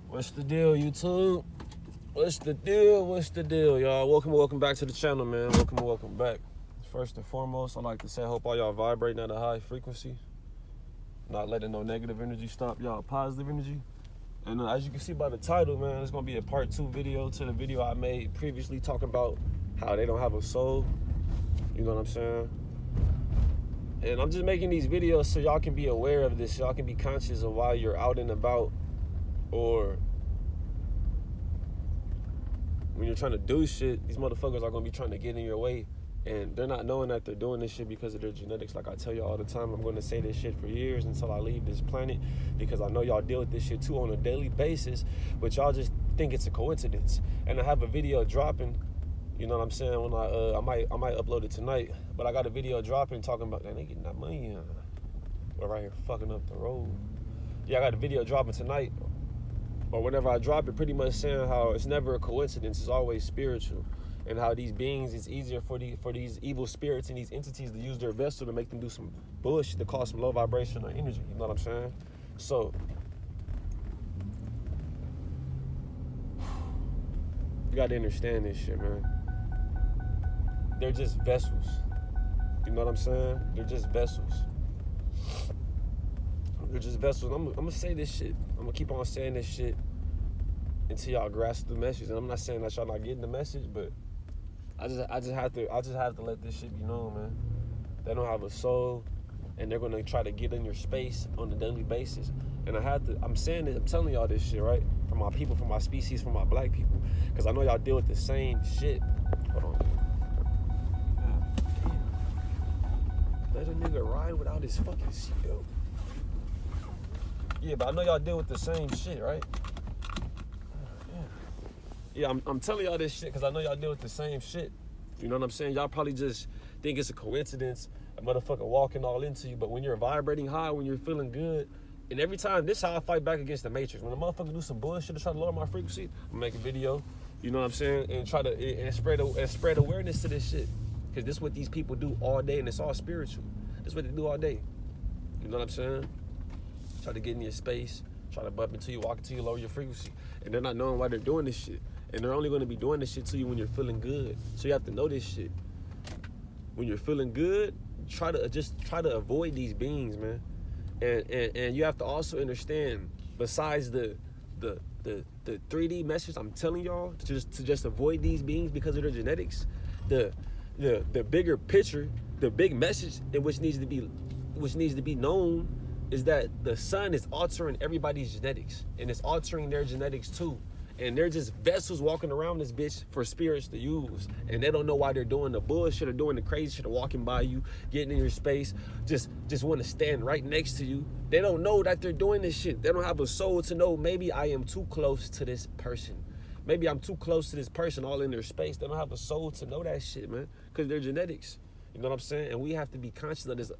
What's the deal, YouTube? What's the deal? What's the deal, y'all? Welcome back to the channel, man. Welcome back. First and foremost, I'd like to say I hope all y'all vibrating at a high frequency. Not letting no negative energy stop y'all positive energy. And as you can see by the title, man, it's going to be a part 2 video to the video I made previously talking about how they don't have a soul. You know what I'm saying? And I'm just making these videos so y'all can be aware of this. Y'all can be conscious of why you're out and about, or when you're trying to do shit, these motherfuckers are going to be trying to get in your way. And they're not knowing that they're doing this shit because of their genetics. Like I tell y'all all the time, I'm going to say this shit for years until I leave this planet, because I know y'all deal with this shit too on a daily basis, but y'all just think it's a coincidence. And I have a video dropping, you know what I'm saying, when I might upload it tonight, but I got a video dropping talking about, they getting that money. We're right here fucking up the road. Yeah, I got a video dropping tonight, or whenever I drop it, pretty much saying how it's never a coincidence, it's always spiritual. And how these beings, it's easier for these evil spirits and these entities to use their vessel to make them do some bullshit, to cause some low vibrational energy. You know what I'm saying? So, you got to understand this shit, man. They're just vessels. You know what I'm saying? They're just vessels. They're just vessels. I'm going to say this shit. I'm going to keep on saying this shit until y'all grasp the message. And I'm not saying that y'all not getting the message, but I just have to let this shit be known, man. They don't have a soul, and they're gonna try to get in your space on a daily basis. And I'm saying this, I'm telling y'all this shit, right? For my people, for my species, for my black people, because I know y'all deal with the same shit. Hold on. God damn. Let a nigga ride without his fucking seatbelt. Yeah, but I know y'all deal with the same shit, right? Yeah, I'm telling y'all this shit because I know y'all deal with the same shit. You know what I'm saying? Y'all probably just think it's a coincidence, a motherfucker walking all into you. But when you're vibrating high, when you're feeling good, and every time, this is how I fight back against the Matrix. When a motherfucker do some bullshit to try to lower my frequency, I make a video, you know what I'm saying, and try to spread awareness to this shit. Because this is what these people do all day, and it's all spiritual. This is what they do all day. You know what I'm saying? Try to get in your space, try to bump into you, walk into you, lower your frequency. And they're not knowing why they're doing this shit. And they're only going to be doing this shit to you when you're feeling good. So you have to know this shit. When you're feeling good, try to avoid these beings, man. And you have to also understand, besides the 3D message I'm telling y'all, to just avoid these beings because of their genetics, the bigger picture, the big message in which needs to be known is that the sun is altering everybody's genetics, and it's altering their genetics too. And they're just vessels walking around this bitch for spirits to use. And they don't know why they're doing the bullshit or doing the crazy shit, or walking by you, getting in your space, just want to stand right next to you. They don't know that they're doing this shit. They don't have a soul to know, maybe I am too close to this person. Maybe I'm too close to this person, all in their space. They don't have a soul to know that shit, man, because they're genetics. You know what I'm saying? And we have to be conscious of this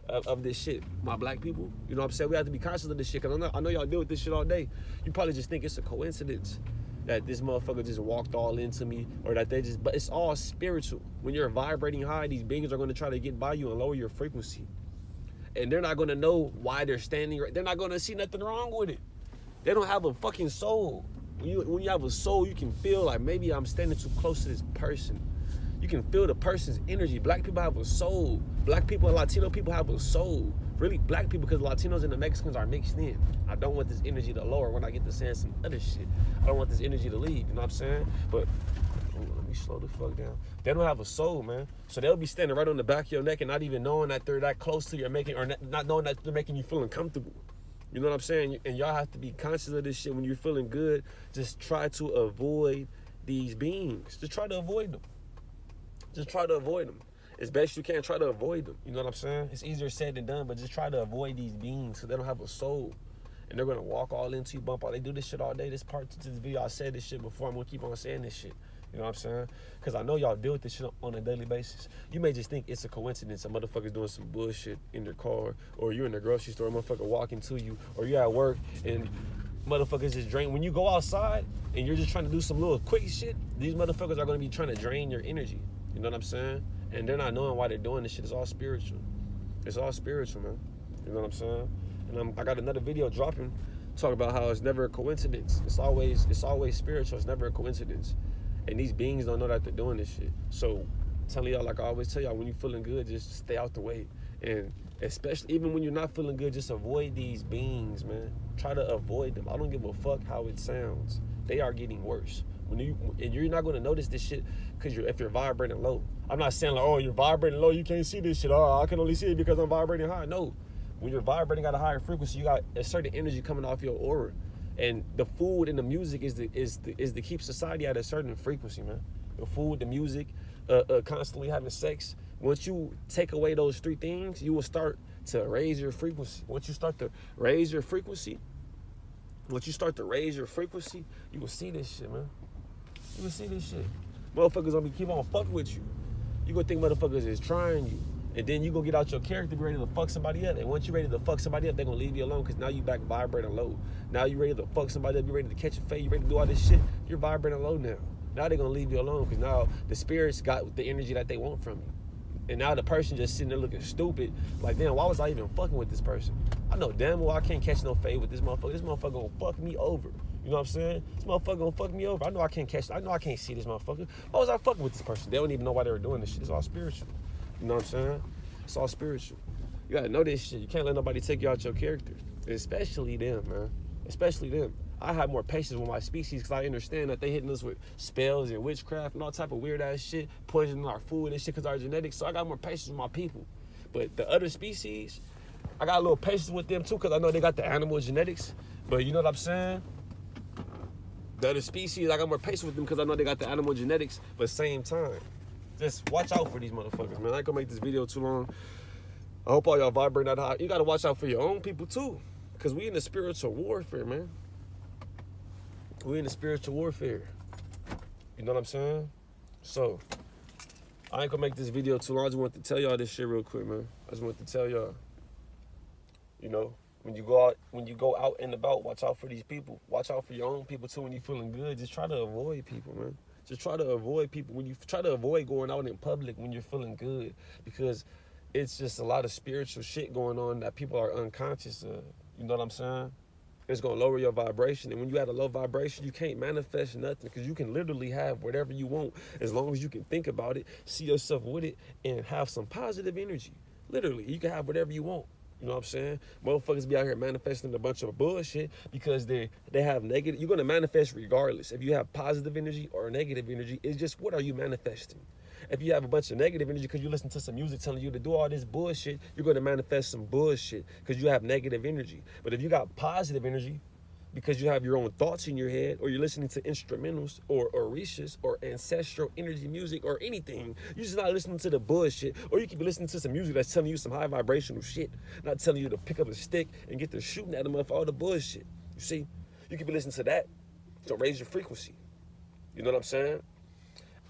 of this shit, my black people. You know what I'm saying? We have to be conscious of this shit, because I know y'all deal with this shit all day. You probably just think it's a coincidence that this motherfucker just walked all into me, or that but it's all spiritual. When you're vibrating high, these beings are going to try to get by you and lower your frequency. And they're not going to know why they're standing right. They're not going to see nothing wrong with it. They don't have a fucking soul. When you have a soul, you can feel like, maybe I'm standing too close to this person. You can feel the person's energy. Black people have a soul. Black people and Latino people have a soul. Really, black people, because Latinos and the Mexicans are mixed in. I don't want this energy to lower when I get to saying some other shit. I don't want this energy to leave, you know what I'm saying? But let me slow the fuck down. They don't have a soul, man. So they'll be standing right on the back of your neck and not even knowing that they're that close to you, or not knowing that they're making you feel uncomfortable. You know what I'm saying? And y'all have to be conscious of this shit when you're feeling good. Just try to avoid these beings. Just try to avoid them. Just try to avoid them. As best you can, try to avoid them. You know what I'm saying? It's easier said than done, but just try to avoid these beings so they don't have a soul. And they're going to walk all into you, bump all. They do this shit all day. This part to this video, I said this shit before. I'm going to keep on saying this shit. You know what I'm saying? Because I know y'all deal with this shit on a daily basis. You may just think it's a coincidence. A motherfucker's doing some bullshit in their car, or you're in the grocery store, a motherfucker walking to you, or you're at work and motherfuckers just drain. When you go outside and you're just trying to do some little quick shit, these motherfuckers are going to be trying to drain your energy. You know what I'm saying? And they're not knowing why they're doing this shit. It's all spiritual. It's all spiritual, man. You know what I'm saying? And I got another video dropping Talk about how it's never a coincidence. It's always spiritual. It's never a coincidence. And these beings don't know that they're doing this shit. So telling y'all, like I always tell y'all, when you're feeling good, just stay out the way. And especially even when you're not feeling good, just avoid these beings, man. Try to avoid them. I don't give a fuck how it sounds. They are getting worse. And you're not going to notice this shit because if you're vibrating low. I'm not saying like, oh, you're vibrating low, you can't see this shit. Oh, I can only see it because I'm vibrating high. No. When you're vibrating at a higher frequency, you got a certain energy coming off your aura. And the food and the music is to keep society at a certain frequency, man. The food, the music, constantly having sex. Once you take away those three things, you will start to raise your frequency. Once you start to raise your frequency, you will see this shit, man. You will see this shit. Motherfuckers gonna keep on fucking with you. You gonna think motherfuckers is trying you. And then you gonna get out your character, be ready to fuck somebody up. And once you're ready to fuck somebody up, they're gonna leave you alone because now you back vibrating low. Now you ready to fuck somebody up, you ready to catch a fade, you ready to do all this shit. You're vibrating low now. Now they're gonna leave you alone because now the spirits got the energy that they want from you. And now the person just sitting there looking stupid. Like, damn, why was I even fucking with this person? I know damn well I can't catch no fade with this motherfucker. This motherfucker gonna fuck me over. You know what I'm saying? This motherfucker gonna fuck me over. I know I can't see this motherfucker. Why was I fucking with this person? They don't even know why they were doing this shit. It's all spiritual. You know what I'm saying? It's all spiritual. You gotta know this shit. You can't let nobody take you out your character. Especially them, man. Especially them. I have more patience with my species because I understand that they hitting us with spells and witchcraft and all type of weird ass shit, poisoning our food and shit because our genetics. So I got more patience with my people. But the other species, I got a little patience with them too because I know they got the animal genetics. But you know what I'm saying? The other species, I got more patience with them because I know they got the animal genetics. But same time, just watch out for these motherfuckers, man. I ain't gonna make this video too long. I hope all y'all vibrate that high. You gotta watch out for your own people too. Because we in the spiritual warfare, man. We in the spiritual warfare. You know what I'm saying? So, I ain't gonna make this video too long. I just want to tell y'all this shit real quick, man. I just want to tell y'all, you know, when you go out and about, watch out for these people. Watch out for your own people too when you feeling good. Just try to avoid people, man. Just try to avoid people. When you try to avoid going out in public when you're feeling good, because it's just a lot of spiritual shit going on that people are unconscious of. You know what I'm saying? It's gonna lower your vibration, and when you have a low vibration, you can't manifest nothing because you can literally have whatever you want as long as you can think about it, see yourself with it, and have some positive energy. Literally, you can have whatever you want. You know what I'm saying? Motherfuckers be out here manifesting a bunch of bullshit because they have negative. You're gonna manifest regardless. If you have positive energy or negative energy, it's just what are you manifesting? If you have a bunch of negative energy because you listen to some music telling you to do all this bullshit, you're gonna manifest some bullshit because you have negative energy. But if you got positive energy, because you have your own thoughts in your head, or you're listening to instrumentals or orishas or ancestral energy music or anything, you're just not listening to the bullshit. Or you could be listening to some music that's telling you some high vibrational shit, not telling you to pick up a stick and get to shooting at them for all the bullshit. You see, you could be listening to that to raise your frequency. You know what I'm saying?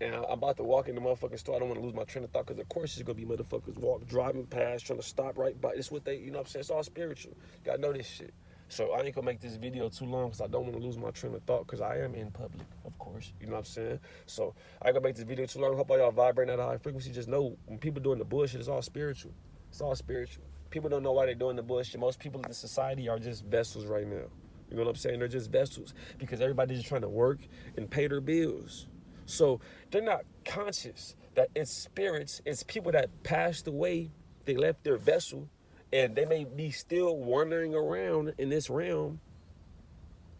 And I'm about to walk in the motherfucking store. I don't want to lose my train of thought because of course there's going to be motherfuckers driving past, trying to stop right by. It's what they, you know what I'm saying? It's all spiritual. You got to know this shit. So I ain't gonna make this video too long because I don't want to lose my train of thought because I am in public, of course. You know what I'm saying? So I ain't gonna make this video too long. Hope all y'all vibrating at a high frequency. Just know when people doing the bullshit, it's all spiritual. It's all spiritual. People don't know why they're doing the bullshit. Most people in society are just vessels right now. You know what I'm saying? They're just vessels because everybody's just trying to work and pay their bills. So they're not conscious that it's spirits, it's people that passed away, they left their vessel, and they may be still wandering around in this realm,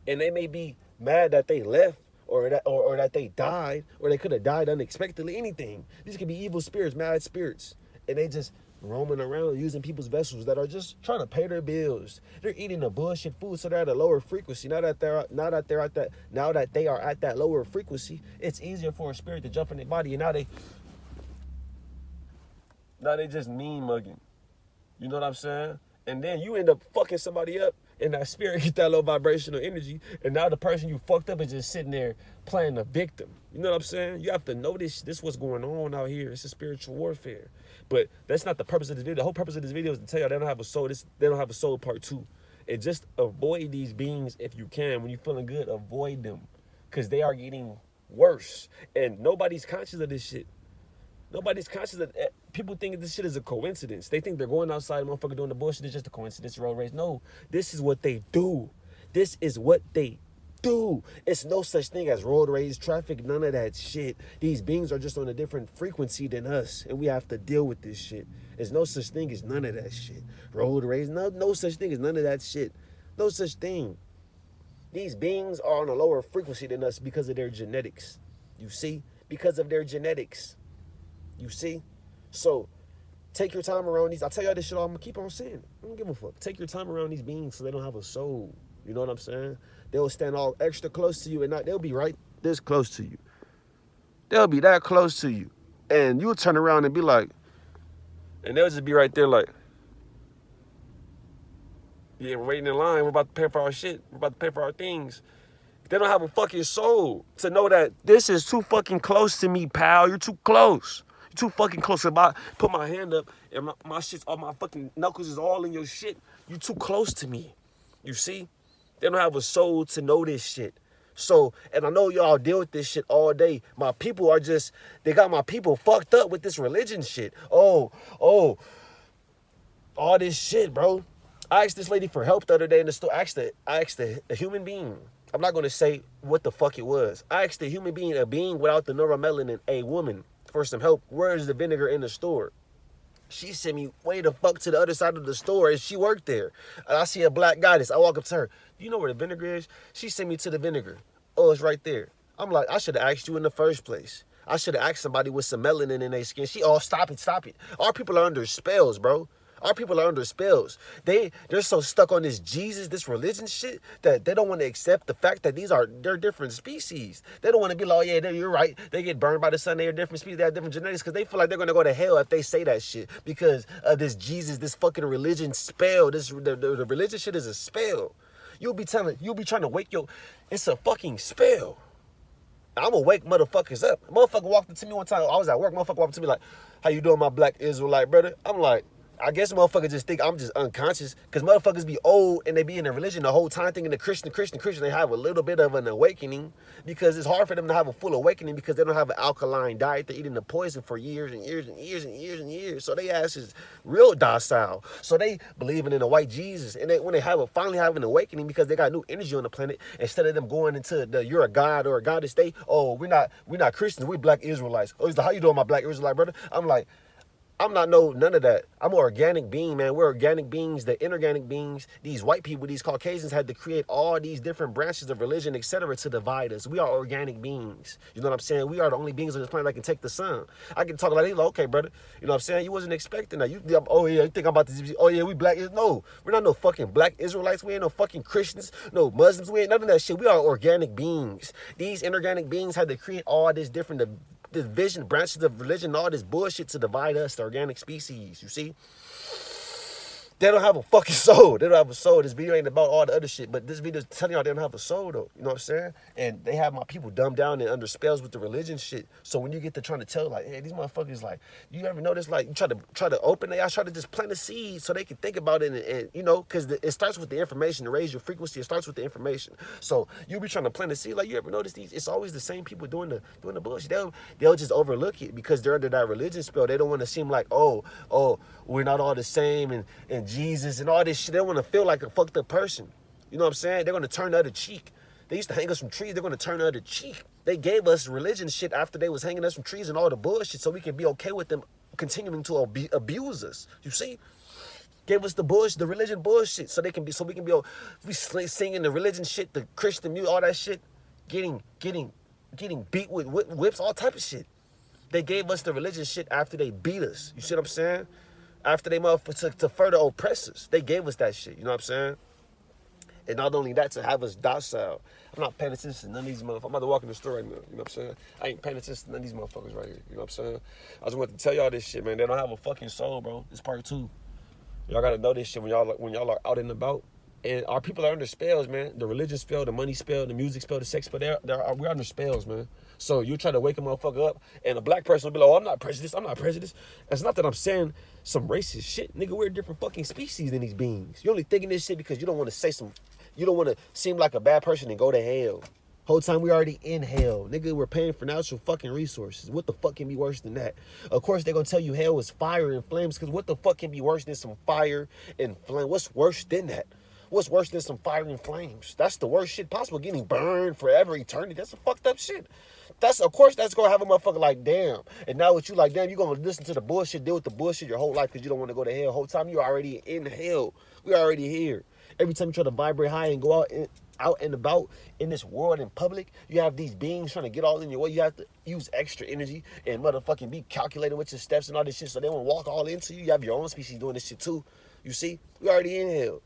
and they may be mad that they left, or that they died, or they could have died unexpectedly, anything. These could be evil spirits, mad spirits, and they just roaming around using people's vessels that are just trying to pay their bills. They're eating the bullshit food so they're at a lower frequency. Now that they are at that lower frequency, it's easier for a spirit to jump in their body, and now they just mean mugging. You know what I'm saying? And then you end up fucking somebody up, and that spirit get that low vibrational energy, and now the person you fucked up is just sitting there playing the victim. You know what I'm saying? You have to know this what's going on out here. It's a spiritual warfare. But that's not the purpose of this video. The whole purpose of this video is to tell y'all they don't have a soul. They don't have a soul part 2. And just avoid these beings if you can. When you're feeling good, avoid them. Because they are getting worse. And nobody's conscious of this shit. Nobody's conscious of it. People think this shit is a coincidence. They think they're going outside, motherfucker doing the bullshit. It's just a coincidence, road race. No, this is what they do. This is what they do. It's no such thing as road rage, traffic, none of that shit. These beings are just on a different frequency than us, and we have to deal with this shit. There's no such thing as none of that shit. Road rage, no such thing as none of that shit. No such thing. These beings are on a lower frequency than us because of their genetics. You see? Because of their genetics. You see? So, take your time around these. I'll tell y'all this shit all. I'm going to keep on saying. I don't give a fuck. Take your time around these beings so they don't have a soul. You know what I'm saying? They'll stand all extra close to you, and not, they'll be right this close to you. They'll be that close to you. And you'll turn around and be like, and they'll just be right there like, yeah, we're waiting in line. We're about to pay for our shit. We're about to pay for our things. They don't have a fucking soul to know that this is too fucking close to me, pal. You're too close. You're too fucking close. If I put my hand up and my shit's, all my fucking knuckles is all in your shit, you're too close to me. You see? They don't have a soul to know this shit. So, and I know y'all deal with this shit all day. My people are just, they got my people fucked up with this religion shit. Oh, all this shit, bro. I asked this lady for help the other day in the store. I asked a human being. I'm not going to say what the fuck it was. I asked a human being, a being without the neuromelanin, a woman, for some help. Where is the vinegar in the store? She sent me way the fuck to the other side of the store, and she worked there. And I see a black goddess. I walk up to her. Do you know where the vinegar is? She sent me to the vinegar. Oh, it's right there. I'm like, I should have asked you in the first place. I should have asked somebody with some melanin in their skin. She, oh, stop it. Our people are under spells, bro. Our people are under spells. They're so stuck on this Jesus, this religion shit, that they don't want to accept the fact that they're different species. They don't want to be like, oh yeah, you're right. They get burned by the sun. They're different species. They have different genetics because they feel like they're gonna go to hell if they say that shit because of this Jesus, this fucking religion spell. The religion shit is a spell. You'll be trying to wake it's a fucking spell. I'm gonna wake motherfuckers up. Motherfucker walked up to me one time. I was at work. Motherfucker walked up to me like, how you doing, my black Israelite brother? I'm like, I guess motherfuckers just think I'm just unconscious because motherfuckers be old and they be in a religion the whole time thinking the Christian. They have a little bit of an awakening because it's hard for them to have a full awakening because they don't have an alkaline diet. They're eating the poison for years and years and years and years and years. So they ass is real docile. So they believing in a white Jesus. And when they finally have an awakening because they got new energy on the planet, instead of them going into the you're a god or a goddess state, oh, we're not Christians, we're black Israelites. Oh, he's like, how you doing, my black Israelite brother? I'm like, I'm not none of that. I'm an organic being, man. We're organic beings, the inorganic beings. These white people, these Caucasians had to create all these different branches of religion, etc., to divide us. We are organic beings. You know what I'm saying? We are the only beings on this planet that can take the sun. I can talk about it like, okay, brother. You know what I'm saying? You wasn't expecting that. Oh yeah, you think I'm about to, oh yeah, we black. No, we're not no fucking black Israelites. We ain't no fucking Christians, no Muslims. We ain't none of that shit. We are organic beings. These inorganic beings had to create all this different division, branches of religion, all this bullshit to divide us, the organic species, you see? They don't have a fucking soul. They don't have a soul. This video ain't about all the other shit, but this video is telling y'all they don't have a soul, though. You know what I'm saying? And they have my people dumbed down and under spells with the religion shit. So when you get to trying to tell, like, hey, these motherfuckers, like, you ever notice, like, you try to open their eyes, try to just plant a seed so they can think about it and you know, because it starts with the information. To raise your frequency, it starts with the information. So you be trying to plant a seed, like, you ever notice these? It's always the same people doing the bullshit. They'll just overlook it because they're under that religion spell. They don't want to seem like, oh, we're not all the same and Jesus and all this shit. They don't want to feel like a fucked up person. You know what I'm saying? They're going to turn the other cheek. They used to hang us from trees. They're going to turn the other cheek. They gave us religion shit after they was hanging us from trees and all the bullshit so we can be okay with them continuing to abuse us. You see? Gave us the bullshit, the religion bullshit so we can be we singing the religion shit, the Christian music, all that shit, getting beat with whips, all type of shit. They gave us the religion shit after they beat us. You see what I'm saying? After they motherfuckers to further oppress us. They gave us that shit. You know what I'm saying? And not only that, to have us docile. I'm not paying attention to none of these motherfuckers. I'm about to walk in the store right now. You know what I'm saying? I ain't paying attention to none of these motherfuckers right here. You know what I'm saying? I just want to tell y'all this shit, man. They don't have a fucking soul, bro. It's part 2. Y'all gotta know this shit when y'all are out and about. And our people are under spells, man. The religion spell, the money spell, the music spell, the sex spell. We're under spells, man. So you try to wake a motherfucker up, and a black person will be like, oh, I'm not prejudiced. It's not that I'm saying some racist shit. Nigga, we're a different fucking species than these beings. You're only thinking this shit because you don't want to you don't want to seem like a bad person and go to hell. Whole time we already in hell. Nigga, we're paying for natural fucking resources. What the fuck can be worse than that? Of course, they're going to tell you hell is fire and flames, because what the fuck can be worse than some fire and flame? What's worse than that? What's worse than some fiery flames? That's the worst shit possible. Getting burned forever, eternity. That's some fucked up shit. Of course, that's gonna have a motherfucker like, damn. And now what you like, damn, you gonna listen to the bullshit, deal with the bullshit your whole life because you don't want to go to hell. Whole time you already in hell. We already here. Every time you try to vibrate high and go out and about in this world in public, you have these beings trying to get all in your way. You have to use extra energy and motherfucking be calculating with your steps and all this shit so they won't walk all into you. You have your own species doing this shit too. You see? We already in hell.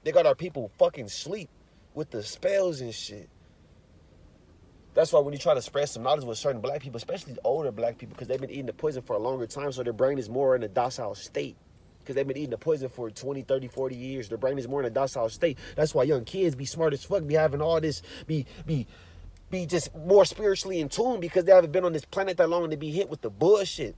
They got our people fucking sleep with the spells and shit. That's why when you try to spread some knowledge with certain black people, especially older black people, because they've been eating the poison for a longer time, so their brain is more in a docile state. Because they've been eating the poison for 20, 30, 40 years. Their brain is more in a docile state. That's why young kids be smart as fuck, be having all this, be just more spiritually in tune because they haven't been on this planet that long and they be hit with the bullshit.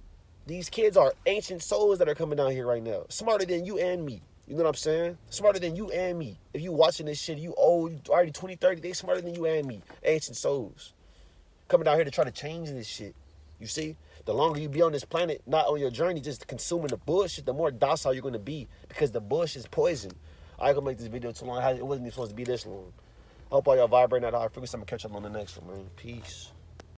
These kids are ancient souls that are coming down here right now. Smarter than you and me. You know what I'm saying? Smarter than you and me. If you watching this shit, you old, you already 20, 30, they smarter than you and me. Ancient souls. Coming down here to try to change this shit. You see? The longer you be on this planet, not on your journey, just consuming the bullshit, the more docile you're going to be because the bullshit is poison. I ain't going to make this video too long. It wasn't even supposed to be this long. I hope all y'all vibrating at a high frequency. I'm going to catch up on the next one, man. Peace.